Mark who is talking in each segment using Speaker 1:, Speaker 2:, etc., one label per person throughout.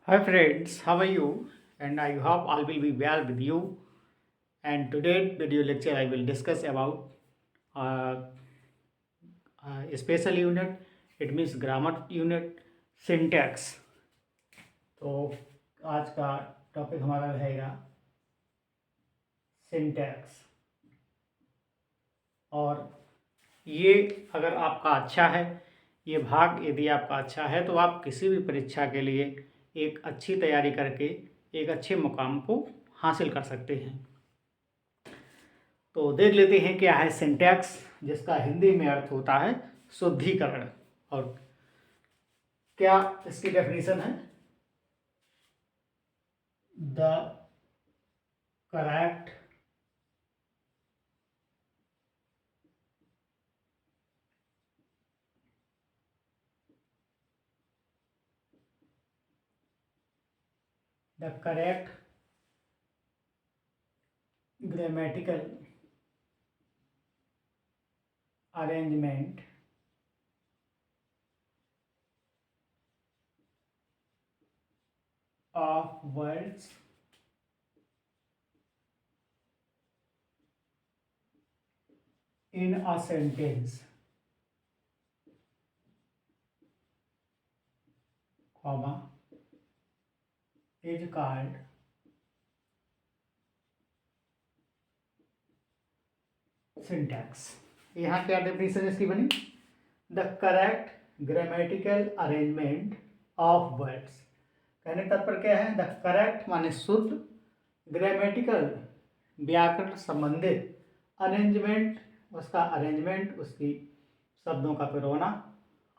Speaker 1: Hi friends, how are you? And I hope all will be well with you. And today video lecture I will discuss about uh, special unit. It means grammar unit, syntax. तो आज का topic हमारा रहेगा syntax. और ये अगर आपका अच्छा है, ये भाग यदि आपका अच्छा है तो आप किसी भी परीक्षा के लिए एक अच्छी तैयारी करके एक अच्छे मुकाम को हासिल कर सकते हैं। तो देख लेते हैं क्या है सिंटैक्स, जिसका हिंदी में अर्थ होता है शुद्धिकरण। और क्या इसकी डेफिनेशन है? The correct the correct grammatical arrangement of words in a sentence, comma, is called syntax। यहाँ क्या डेफिनेशन इसकी बनी? The correct grammatical arrangement of words. कहने का तात्पर्य क्या है? द करेक्ट माने शुद्ध, ग्रामेटिकल व्याकरण संबंधित, अरेंजमेंट उसका अरेंजमेंट, उसकी शब्दों का पिरोना,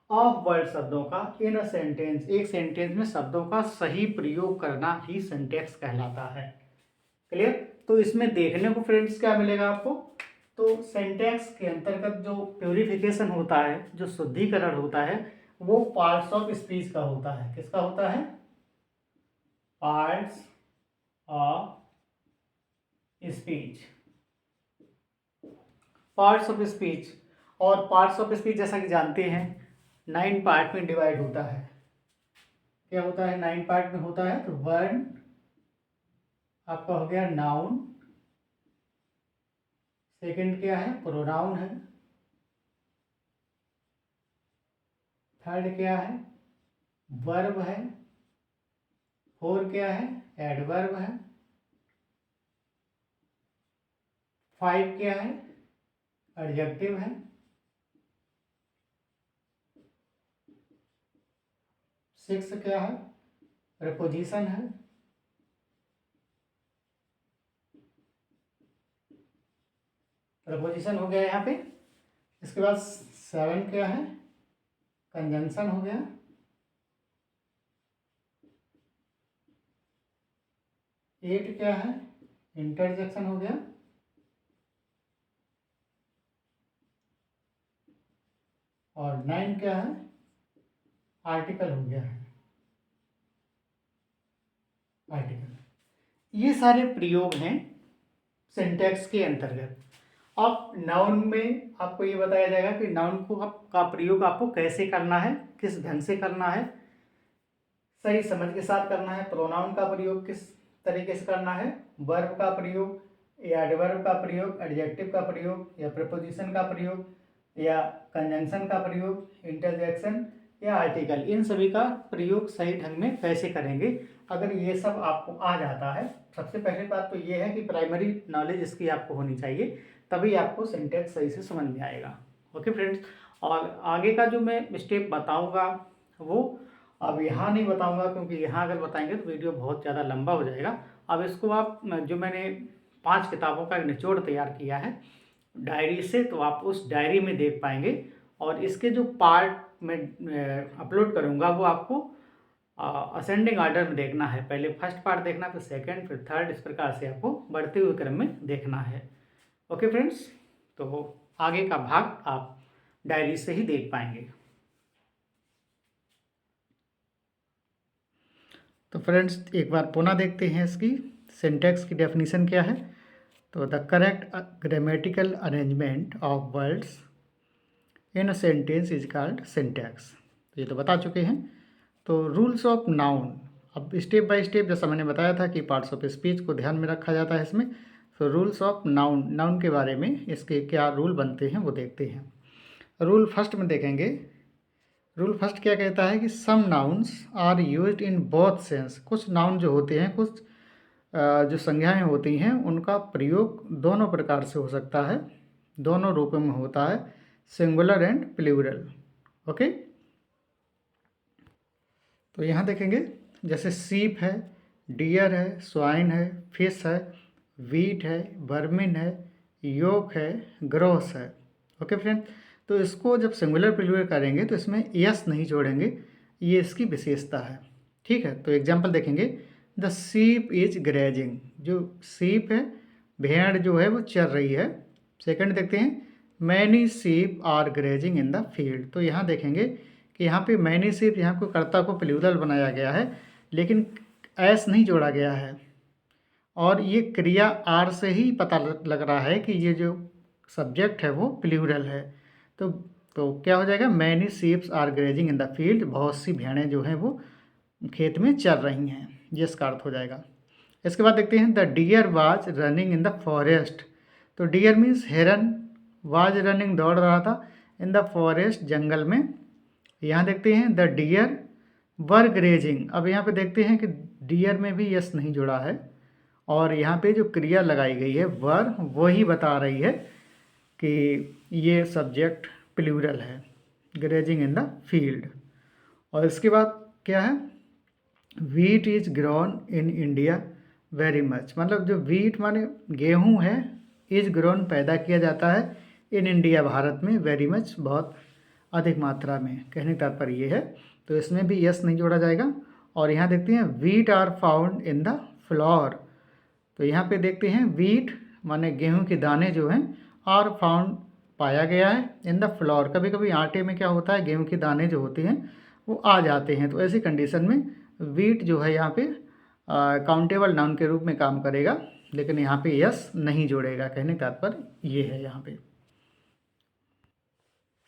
Speaker 1: ऑफ वर्ड शब्दों का, इन अ सेंटेंस एक सेंटेंस में शब्दों का सही प्रयोग करना ही सिंटैक्स कहलाता है। क्लियर? तो इसमें देखने को फ्रेंड्स क्या मिलेगा आपको? तो सिंटैक्स के अंतर्गत जो प्योरिफिकेशन होता है, जो शुद्धिकरण होता है, वो पार्ट्स ऑफ स्पीच का होता है। किसका होता है? Parts of speech. Parts of speech. और पार्ट्स ऑफ स्पीच जैसा कि जानते हैं 9 पार्ट में डिवाइड होता है। क्या होता है? 9 पार्ट में होता है। तो वर्ड आपका हो गया नाउन, सेकंड क्या है? प्रोनाउन है, थर्ड क्या है? वर्ब है, फोर क्या है? एडवर्ब है, फाइव क्या है? एडजेक्टिव है, सिक्स क्या है? प्रपोजिशन है, प्रपोजिशन हो गया यहाँ पे। इसके बाद सेवन क्या है? कंजंक्शन हो गया, एट क्या है? इंटरजेक्शन हो गया, और नाइन क्या है? आर्टिकल हो गया है। आर्टिकल। ये सारे प्रयोग हैं सिंटैक्स के अंतर्गत। अब नाउन में आपको ये बताया जाएगा कि नाउन को का प्रयोग आपको कैसे करना है, किस ढंग से करना है, सही समझ के साथ करना है। प्रोनाउन का प्रयोग किस तरीके से करना है, वर्ब का प्रयोग या एडवर्ब का प्रयोग, एडजेक्टिव का प्रयोग या प्रपोजिशन का प्रयोग या कंजंक्शन का प्रयोग, इंटरजेक्शन या आर्टिकल, इन सभी का प्रयोग सही ढंग में कैसे करेंगे। अगर ये सब आपको आ जाता है, सबसे पहली बात तो ये है कि प्राइमरी नॉलेज इसकी आपको होनी चाहिए, तभी आपको सिंटैक्स सही से समझ में आएगा। ओके फ्रेंड्स, और आगे का जो मैं स्टेप बताऊंगा वो अब यहाँ नहीं बताऊंगा, क्योंकि यहाँ अगर बताएंगे तो वीडियो बहुत ज़्यादा लंबा हो जाएगा। अब इसको आप जो मैंने 5 किताबों का निचोड़ तैयार किया है डायरी से, तो आप उस डायरी में देख पाएंगे। और इसके जो पार्ट में अपलोड करूँगा वो आपको असेंडिंग ऑर्डर में देखना है। पहले फर्स्ट पार्ट देखना, फिर सेकंड, फिर थर्ड, इस प्रकार से आपको बढ़ते हुए क्रम में देखना है। ओके फ्रेंड्स, तो आगे का भाग आप डायरी से ही देख पाएंगे। तो फ्रेंड्स एक बार पुनः देखते हैं इसकी सिंटैक्स की डेफिनेशन क्या है। तो the correct grammatical arrangement of words in a sentence is called syntax. तो ये तो बता चुके हैं। तो रूल्स ऑफ नाउन, अब स्टेप बाय स्टेप जैसा मैंने बताया था कि पार्ट्स ऑफ स्पीच को ध्यान में रखा जाता है इसमें। तो रूल्स ऑफ नाउन, नाउन के बारे में इसके क्या रूल बनते हैं वो देखते हैं। रूल फर्स्ट में देखेंगे। रूल फर्स्ट क्या कहता है कि some nouns are used in both sense. कुछ नाउन जो होते हैं, कुछ जो संज्ञाएं होती हैं, उनका प्रयोग दोनों प्रकार से हो सकता है, दोनों रूपों में होता है, सिंगुलर एंड प्लूरल। ओके, तो यहाँ देखेंगे जैसे सीप है, डियर है, स्वाइन है, फिश है, वीट है, वर्मिन है, योक है, ग्रोस है। ओके फ्रेंड, तो इसको जब सिंगुलर प्लूरल करेंगे तो इसमें यस नहीं जोड़ेंगे, ये इसकी विशेषता है। ठीक है, तो एग्जाम्पल देखेंगे। द सीप इज ग्रेजिंग, जो सीप है, भेड़ जो है वो चर रही है। सेकंड देखते हैं, many sheep are grazing in the field. तो यहाँ देखेंगे कि यहाँ पे मैनी सीप, यहाँ को कर्ता को प्लूरल बनाया गया है, लेकिन एस नहीं जोड़ा गया है, और ये क्रिया आर से ही पता लग रहा है कि ये जो सब्जेक्ट है वो प्लूरल है। तो क्या हो जाएगा, many sheeps are grazing in the field, बहुत सी भेड़ें जो हैं वो खेत में चर रही हैं, ये इसका अर्थ हो जाएगा। इसके बाद देखते हैं, the deer was running in the forest. तो डियर मीन्स हिरन, वाज रनिंग दौड़ रहा था, इन द फॉरेस्ट जंगल में। यहाँ देखते हैं द डियर वर ग्रेजिंग। अब यहाँ पे देखते हैं कि डियर में भी यस नहीं जुड़ा है, और यहाँ पे जो क्रिया लगाई गई है वर, वही बता रही है कि ये सब्जेक्ट प्लूरल है, ग्रेजिंग इन द फील्ड। और इसके बाद क्या है, wheat is grown in India very much. मतलब जो वीट माने गेहूँ है, इज ग्रोन पैदा किया जाता है, इन इंडिया भारत में, वेरी मच बहुत अधिक मात्रा में, कहने का तात्पर्य ये है। तो इसमें भी यस नहीं जोड़ा जाएगा। और यहाँ देखते हैं wheat are found in the floor. तो यहाँ पे देखते हैं वीट माने गेहूं के दाने जो हैं, आर फाउंड पाया गया है, इन द फ्लोर। कभी कभी आटे में क्या होता है, गेहूं के दाने जो होते हैं वो आ जाते हैं, तो ऐसी कंडीशन में वीट जो है यहाँ पे काउंटेबल नाउन के रूप में काम करेगा, लेकिन यहाँ पे यस नहीं जोड़ेगा, कहने का तात्पर्य ये है यहाँ पे।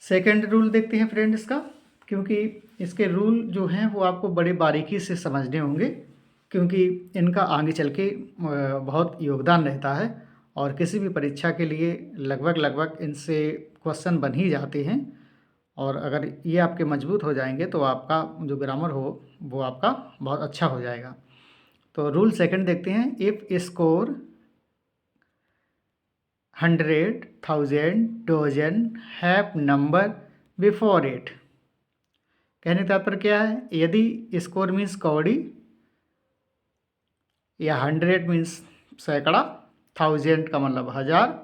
Speaker 1: सेकेंड रूल देखते हैं फ्रेंड इसका, क्योंकि इसके रूल जो हैं वो आपको बड़े बारीकी से समझने होंगे, क्योंकि इनका आगे चल के बहुत योगदान रहता है, और किसी भी परीक्षा के लिए लगभग इनसे क्वेश्चन बन ही जाते हैं। और अगर ये आपके मजबूत हो जाएंगे तो आपका जो ग्रामर हो वो आपका बहुत अच्छा हो जाएगा। तो रूल सेकंड देखते हैं, if score 100, 1000, dozen have number before it. कहने का तात्पर्य क्या है, यदि स्कोर मीन्स कौड़ी, या 100 मीन्स सैकड़ा, 1000 का मतलब 1000,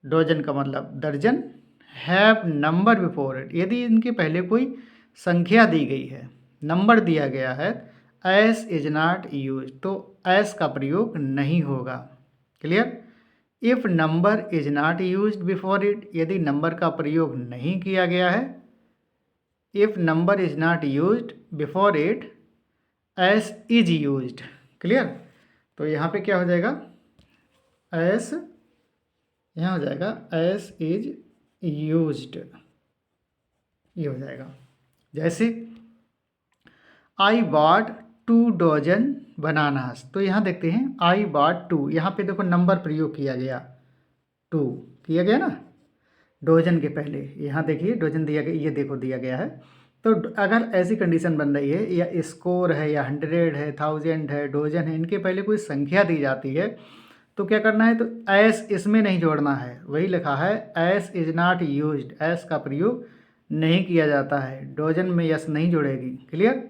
Speaker 1: डोजन का मतलब दर्जन, हैव नंबर बिफोर इट, यदि इनके पहले कोई संख्या दी गई है, नंबर दिया गया है, एस इज नॉट यूज, तो एस का प्रयोग नहीं होगा। Clear. If number is not use before it, यदि नंबर का प्रयोग नहीं किया गया है, if number is not use before it, S is use. Clear. तो यहाँ पे क्या हो जाएगा, एस, यहाँ हो जाएगा एस इज यूज्ड, ये हो जाएगा। जैसे आई बॉट 2 डोजन बनानास। तो यहाँ देखते हैं आई बॉट 2, यहाँ पे देखो नंबर प्रयोग किया गया, 2 किया गया ना डोजन के पहले, यहाँ देखिए डोजन दिया गया, ये देखो दिया गया है। तो अगर ऐसी कंडीशन बन रही है, या स्कोर है, या 100 है, 1000 है, डोजन है, इनके पहले कोई संख्या दी जाती है, तो क्या करना है, तो एस इसमें नहीं जोड़ना है। वही लिखा है S is not used, S का प्रयोग नहीं किया जाता है, डोजन में यस नहीं जोड़ेगी। क्लियर।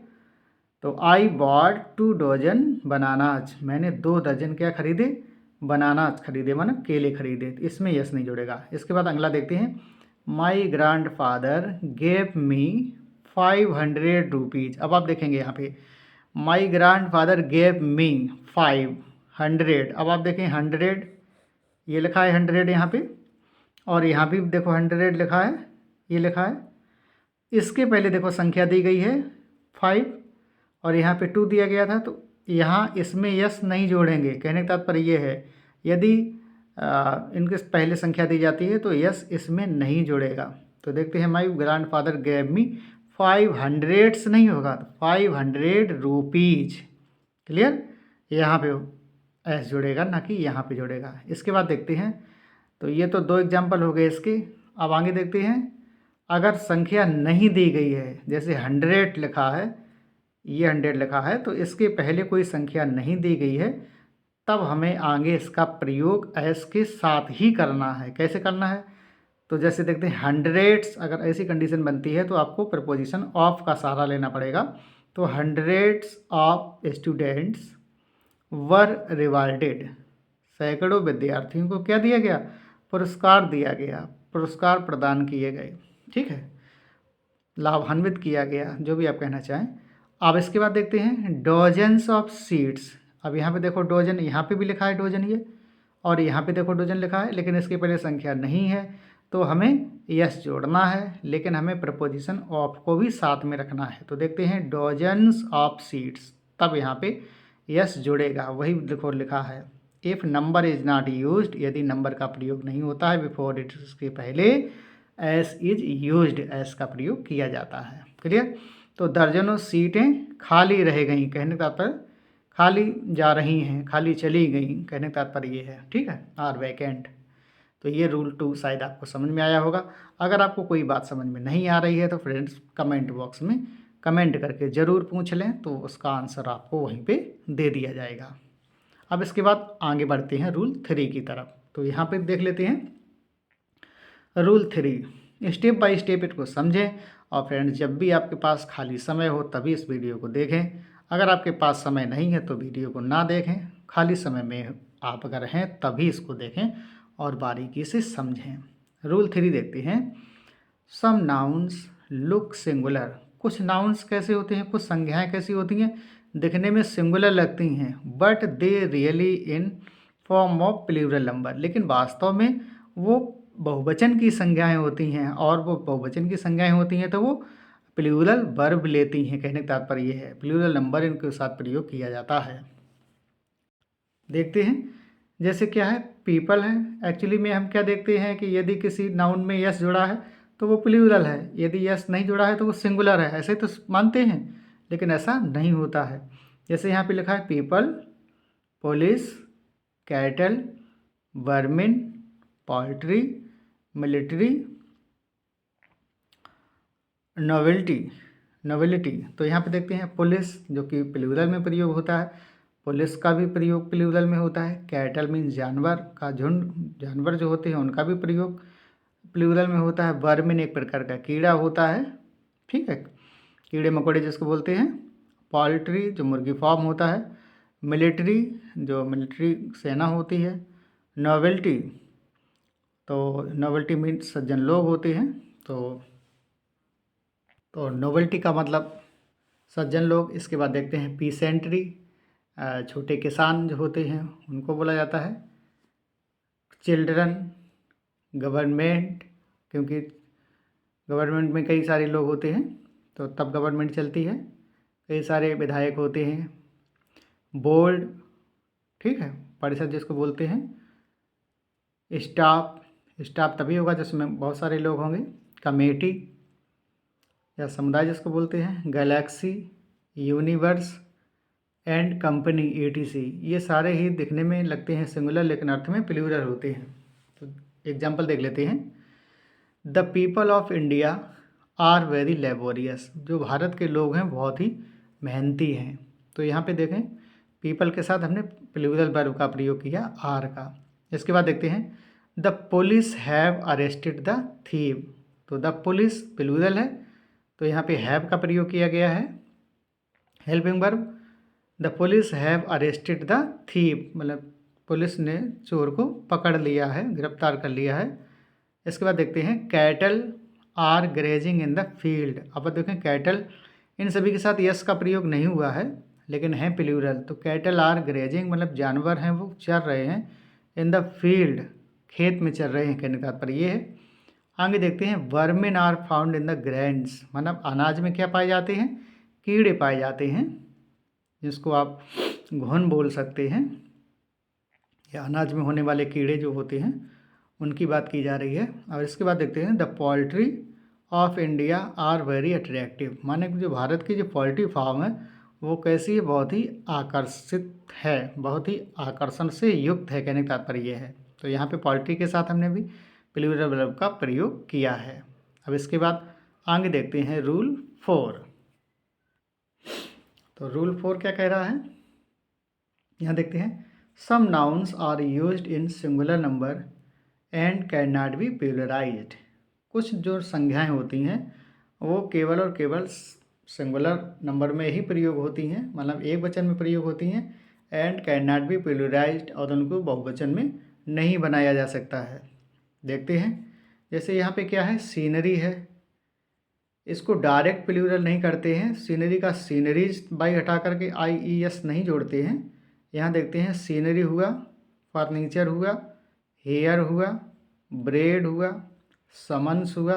Speaker 1: तो आई बॉट 2 डोजन बनानाज, मैंने 2 दर्जन क्या खरीदे, बनानाज खरीदे, माना केले खरीदे, इसमें यस नहीं जोड़ेगा। इसके बाद अगला देखते हैं, my grand father gave me 500 rupees. अब आप देखेंगे यहाँ पे my grand father gave me 500, अब आप देखें 100 ये लिखा है, 100 यहाँ पे, और यहाँ भी देखो 100 लिखा है, ये लिखा है। इसके पहले देखो संख्या दी गई है 5, और यहाँ पे 2 दिया गया था, तो यहाँ इसमें यस नहीं जोड़ेंगे। कहने का तात्पर्य ये है, यदि इनके पहले संख्या दी जाती है तो यस इसमें नहीं जोड़ेगा। तो देखते हैं, my grand father gave me 500 नहीं होगा, 500 रुपीज़। क्लियर, यहाँ पे एस जुड़ेगा ना कि यहाँ पे जुड़ेगा। इसके बाद देखते हैं, तो ये तो 2 एग्जाम्पल हो गए इसके। अब आगे देखते हैं, अगर संख्या नहीं दी गई है, जैसे 100 लिखा है, ये 100 लिखा है, तो इसके पहले कोई संख्या नहीं दी गई है, तब हमें आगे इसका प्रयोग एस के साथ ही करना है। कैसे करना है, तो जैसे देखते हैं हंड्रेड्स, अगर ऐसी कंडीशन बनती है तो आपको प्रपोजिशन ऑफ का सहारा लेना पड़ेगा। तो hundreds of students were rewarded, सैकड़ों विद्यार्थियों को क्या दिया गया, पुरस्कार दिया गया, पुरस्कार प्रदान किए गए। ठीक है, लाभान्वित किया गया, जो भी आप कहना चाहें। अब इसके बाद देखते हैं डोजन्स ऑफ सीट्स। अब यहाँ पे देखो डोजन, यहाँ पे भी लिखा है डोजन ये, और यहाँ पे देखो डोजन लिखा है, लेकिन इसके पहले संख्या नहीं है, तो हमें यस जोड़ना है, लेकिन हमें प्रपोजिशन ऑफ को भी साथ में रखना है। तो देखते हैं डोजन्स ऑफ सीट्स, तब यहाँ पे यस जुड़ेगा, वही देखो लिखा है। If number is not used, यदि नंबर का प्रयोग नहीं होता है बिफोर इट, इसके पहले एस इज यूज्ड, एस का प्रयोग किया जाता है। क्लियर, तो दर्जनों सीटें खाली रह गई, कहने का तात्पर्य खाली जा रही हैं, खाली चली गई, कहने का तात्पर्य ये है। ठीक है, आर वैकेंट। तो ये रूल 2 शायद आपको समझ में आया होगा। अगर आपको कोई बात समझ में नहीं आ रही है तो फ्रेंड्स कमेंट बॉक्स में कमेंट करके ज़रूर पूछ लें, तो उसका आंसर आपको वहीं पे दे दिया जाएगा। अब इसके बाद आगे बढ़ते हैं रूल 3 की तरफ। तो यहाँ पे देख लेते हैं रूल 3, स्टेप बाय स्टेप इसको समझें। और फ्रेंड्स जब भी आपके पास खाली समय हो तभी इस वीडियो को देखें, अगर आपके पास समय नहीं है तो वीडियो को ना देखें, खाली समय में आप अगर हैं तभी इसको देखें और बारीकी से समझें। रूल 3 देखते हैं, सम नाउन्स लुक सिंगुलर। कुछ नाउन्स कैसे होते हैं, कुछ संज्ञाएं कैसी होती हैं, दिखने में सिंगुलर लगती हैं, but they really in form of plural number, लेकिन वास्तव में वो बहुवचन की संज्ञाएं होती हैं, और वो बहुवचन की संज्ञाएं होती हैं तो वो प्लूरल वर्ब लेती हैं। कहने का तात्पर्य ये है, प्लूरल नंबर इनके साथ प्रयोग किया जाता है। देखते हैं, जैसे क्या है, पीपल है, एक्चुअली में हम क्या देखते हैं कि यदि किसी नाउन में यस जुड़ा है तो वो प्लूरल है, यदि यस नहीं जुड़ा है तो वो सिंगुलर है, ऐसे तो मानते हैं, लेकिन ऐसा नहीं होता है। जैसे यहाँ पे लिखा है people, police, cattle, vermin, poultry, military, novelty. तो यहाँ पे देखते हैं पुलिस जो कि प्लूरल में प्रयोग होता है, पुलिस का भी प्रयोग प्लूरल में होता है। कैटल मीन्स जानवर का झुंड, जानवर जो होते हैं उनका भी प्रयोग प्लूरल में होता है। वर्मिन एक प्रकार का कीड़ा होता है, ठीक है, कीड़े मकोड़े जिसको बोलते हैं। पोल्ट्री जो मुर्गी फार्म होता है। मिलिट्री जो मिलिट्री सेना होती है। नोवेल्टी, तो नोवेल्टी मीन्स सज्जन लोग होते हैं, तो नोवेल्टी का मतलब सज्जन लोग। इसके बाद देखते हैं पीसेंट्री, छोटे किसान जो होते हैं उनको बोला जाता है। चिल्ड्रन, गवर्नमेंट, क्योंकि गवर्नमेंट में कई सारे लोग होते हैं तो तब गवर्नमेंट चलती है, कई सारे विधायक होते हैं। बोर्ड, ठीक है, परिषद जिसको बोलते हैं। स्टाफ तभी होगा जिसमें बहुत सारे लोग होंगे। कमेटी या समुदाय जिसको बोलते हैं। Galaxy, universe and company, etc, ये सारे ही दिखने में लगते हैं सिंगुलर लेकिन अर्थ में प्लूरल होते हैं। तो एग्जाम्पल देख लेते हैं। The people of India are very laborious, जो भारत के लोग हैं बहुत ही मेहनती हैं। तो यहाँ पे देखें पीपल के साथ हमने प्लूरल वर्ब का प्रयोग किया, आर का। इसके बाद देखते हैं the police have arrested the thief. तो द पुलिस प्लूरल है तो यहाँ पे हैव का प्रयोग किया गया है, helping verb. The police have arrested the thief, मतलब पुलिस ने चोर को पकड़ लिया है, गिरफ्तार कर लिया है। इसके बाद देखते हैं cattle are grazing in the field. अब देखें कैटल, इन सभी के साथ यस का प्रयोग नहीं हुआ है लेकिन है प्लूरल। तो कैटल आर ग्रेजिंग मतलब जानवर हैं वो चर रहे हैं, इन द फील्ड खेत में चल रहे हैं, कहने का तात्पर्य ये है। आगे देखते हैं vermin are found in the grains, मतलब अनाज में क्या पाए जाते हैं, कीड़े पाए जाते हैं, जिसको आप घुन बोल सकते हैं, या अनाज में होने वाले कीड़े जो होते हैं उनकी बात की जा रही है। और इसके बाद देखते हैं the poultry of India are very attractive, माने कि जो भारत की जो पोल्ट्री फार्म है वो कैसी है, बहुत ही आकर्षित है, बहुत ही आकर्षण से युक्त है, कहने का तात्पर्य ये है। तो यहाँ पे पोल्ट्री के साथ हमने भी प्लूरल वर्ब का प्रयोग किया है। अब इसके बाद आगे देखते हैं रूल 4। तो रूल 4 क्या कह रहा है, यहाँ देखते हैं some nouns are used in singular number and can not be pluralized. कुछ जो संज्ञाएं होती हैं वो केवल और केवल सिंगुलर नंबर में ही प्रयोग होती हैं, मतलब एक वचन में प्रयोग होती हैं, एंड कैन नॉट बी प्लूरलाइज्ड, और उनको बहुवचन में नहीं बनाया जा सकता है। देखते हैं, जैसे यहाँ पे क्या है, सीनरी है, इसको डायरेक्ट प्लूरल नहीं करते हैं, सीनरी का सीनरीज बाई हटा करके IES नहीं जोड़ते हैं। यहाँ देखते हैं सीनरी हुआ, फर्नीचर हुआ, हेयर हुआ, ब्रेड हुआ, समन्स हुआ,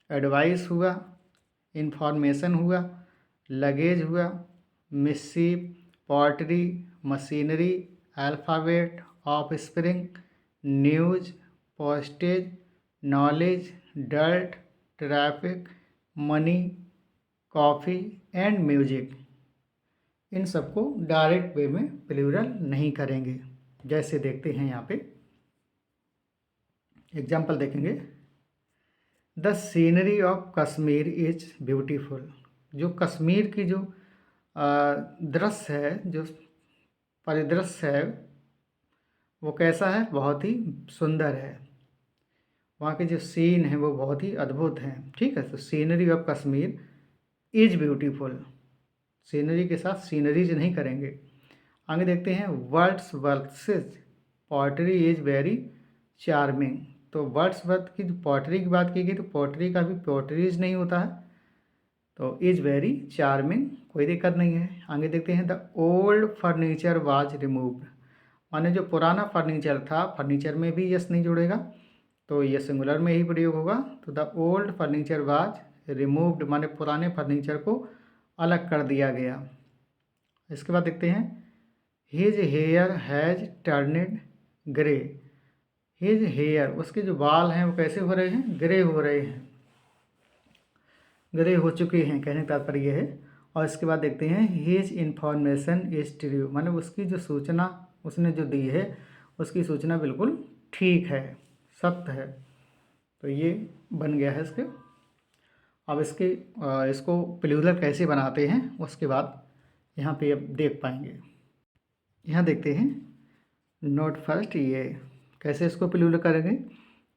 Speaker 1: एडवाइस हुआ, इंफॉर्मेशन हुआ, लगेज हुआ, missive, pottery, machinery, alphabet, offspring, news, postage, knowledge, dirt, traffic, money, coffee and music. इन सबको डायरेक्ट वे में प्लूरल नहीं करेंगे। जैसे देखते हैं यहाँ पे एग्जाम्पल देखेंगे, the scenery of Kashmir is beautiful. जो कश्मीर की जो दृश्य है, जो परिदृश्य है, वो कैसा है, बहुत ही सुंदर है, वहाँ के जो सीन है वो बहुत ही अद्भुत हैं। ठीक है, तो scenery of Kashmir is beautiful, scenery के साथ सीनरीज नहीं करेंगे। आगे देखते हैं Wordsworth poetry is very charming. तो वर्ड्सवर्थ की जो पोएट्री की बात की गई, तो पोएट्री का भी पोएट्रीज नहीं होता है, तो इज वेरी चार्मिंग, कोई दिक्कत नहीं है। आगे देखते हैं the old furniture was removed, माने जो पुराना फर्नीचर था, फर्नीचर में भी यस नहीं जुड़ेगा, तो ये सिंगुलर में ही प्रयोग होगा। तो the old furniture was removed, माने पुराने फर्नीचर को अलग कर दिया गया। इसके बाद देखते हैं his hair has turned grey. His hair, उसके जो बाल हैं वो कैसे हो रहे हैं, ग्रे हो रहे हैं, ग्रे हो चुके हैं, कहने का तात्पर्य ये है। और इसके बाद देखते हैं हिज इन्फॉर्मेशन इज ट्रू, माने उसकी जो सूचना उसने जो दी है उसकी सूचना बिल्कुल ठीक है, सत्य है। तो ये बन गया है इसके। अब इसको प्लूरल कैसे बनाते हैं उसके बाद यहाँ पे अब देख पाएंगे। यहाँ देखते हैं नोट फर्स्ट, ये कैसे इसको प्लूरल करेंगे।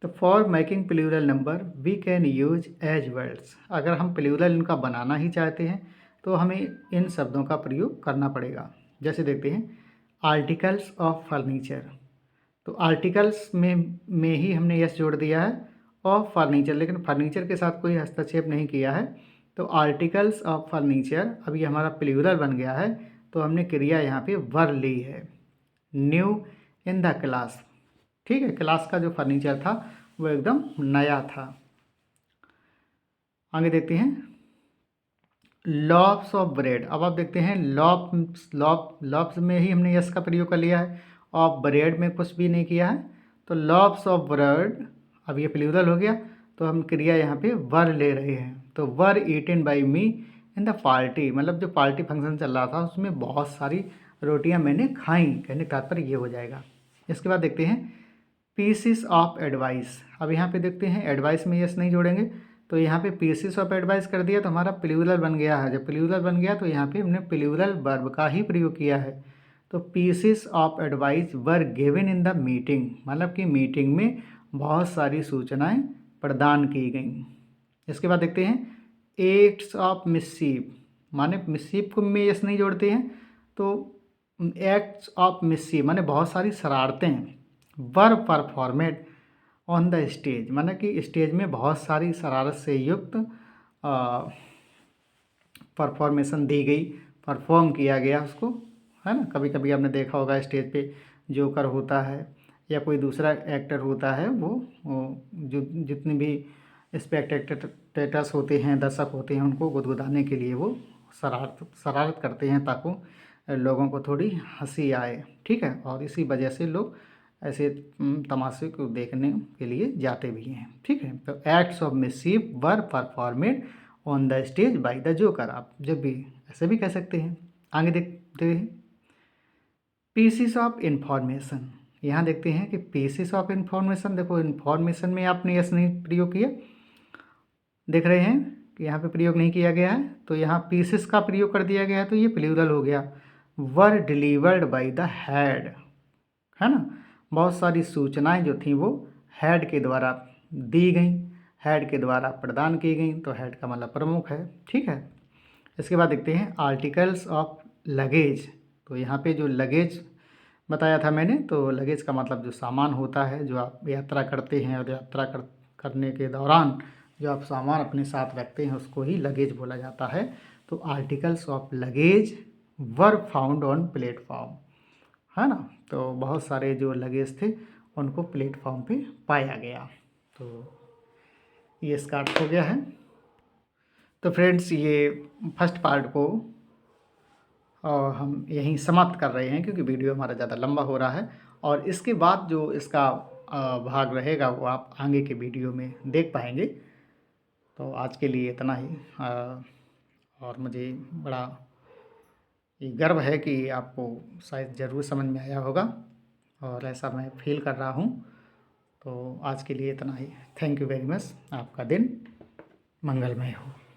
Speaker 1: तो for making plural number we can use as words. अगर हम प्लूरल इनका बनाना ही चाहते हैं तो हमें इन शब्दों का प्रयोग करना पड़ेगा। जैसे देखते हैं आर्टिकल्स ऑफ फर्नीचर, तो आर्टिकल्स में ही हमने यस जोड़ दिया है, ऑफ फर्नीचर, लेकिन फर्नीचर के साथ कोई हस्तक्षेप नहीं किया है, तो आर्टिकल्स ऑफ फर्नीचर अब ये हमारा प्लूरल बन गया है, तो हमने क्रिया यहाँ पे वर ली है। न्यू इन द क्लास, ठीक है, क्लास का जो फर्नीचर था वो एकदम नया था। आगे देखते हैं लॉफ्स ऑफ ब्रेड। अब आप देखते हैं लॉफ्स में ही हमने यस का प्रयोग कर लिया है, ऑफ ब्रेड में कुछ भी नहीं किया है, तो लॉफ्स ऑफ ब्रेड अब ये प्लूरल हो गया, तो हम क्रिया यहाँ पे वर ले रहे हैं। तो were eaten by me in the party, मतलब जो पार्टी फंक्शन चल रहा था उसमें बहुत सारी रोटियां मैंने खाई, कहने का तात्पर्य ये हो जाएगा। इसके बाद देखते हैं पीसेस ऑफ एडवाइस। अब यहाँ पे देखते हैं एडवाइस में यस नहीं जोड़ेंगे, तो यहाँ पे पीसेस ऑफ एडवाइस कर दिया तो हमारा प्लूरल बन गया है। जब प्लूरल बन गया तो यहाँ पे हमने प्लूरल वर्ब का ही प्रयोग किया है। तो pieces of advice were given in the meeting, मतलब कि मीटिंग में बहुत सारी सूचनाएं प्रदान की गई। इसके बाद देखते हैं एक्ट्स ऑफ मिस्सीव, माने मिस्सीव को में यस नहीं जोड़ते हैं, तो एक्ट्स ऑफ मिस्सीव माने बहुत सारी शरारतें वर परफॉर्मेड ऑन द स्टेज, माने कि स्टेज में बहुत सारी शरारत से युक्त परफॉर्मेशन दी गई, परफॉर्म किया गया उसको, है ना। कभी कभी आपने देखा होगा स्टेज पे जोकर होता है या कोई दूसरा एक्टर होता है, वो जो जितने भी स्पेक्टेटर्स होते हैं, दर्शक होते हैं, उनको गुदगुदाने के लिए वो शरारत करते हैं ताकि लोगों को थोड़ी हंसी आए, ठीक है, और इसी वजह से लोग ऐसे तमाशे को देखने के लिए जाते भी हैं। ठीक है, तो acts of mischief were performed on the stage by the joker, आप जब भी ऐसे भी कह सकते हैं। आगे देखते हैं पीसीस ऑफ इंफॉर्मेशन। यहाँ देखते हैं कि पीसीस ऑफ इंफॉर्मेशन, देखो इंफॉर्मेशन में आपने यस नहीं प्रयोग किया, देख रहे हैं कि यहाँ पे प्रयोग नहीं किया गया है, तो यहाँ पीसेस का प्रयोग कर दिया गया है, तो ये प्लूरल हो गया। Were delivered by the head, है ना, बहुत सारी सूचनाएं जो थी वो हेड के द्वारा दी गई, हेड के द्वारा प्रदान की गई, तो हेड का मतलब प्रमुख है। ठीक है, इसके बाद देखते हैं आर्टिकल्स ऑफ लगेज। तो यहाँ पे जो लगेज बताया था मैंने, तो लगेज का मतलब जो सामान होता है, जो आप यात्रा करते हैं और यात्रा करने के दौरान जो आप सामान अपने साथ रखते हैं उसको ही लगेज बोला जाता है। तो articles of luggage were found on platform, है ना, तो बहुत सारे जो लगेज थे उनको प्लेटफॉर्म पे पाया गया। तो ये स्टार्ट हो गया है। तो फ्रेंड्स, ये फर्स्ट पार्ट को और हम यहीं समाप्त कर रहे हैं क्योंकि वीडियो हमारा ज़्यादा लंबा हो रहा है, और इसके बाद जो इसका भाग रहेगा वो आप आगे के वीडियो में देख पाएंगे। तो आज के लिए इतना ही, और मुझे बड़ा ये गर्व है कि आपको शायद ज़रूर समझ में आया होगा, और ऐसा मैं फील कर रहा हूँ। तो आज के लिए इतना ही। Thank you very much. आपका दिन मंगलमय हो।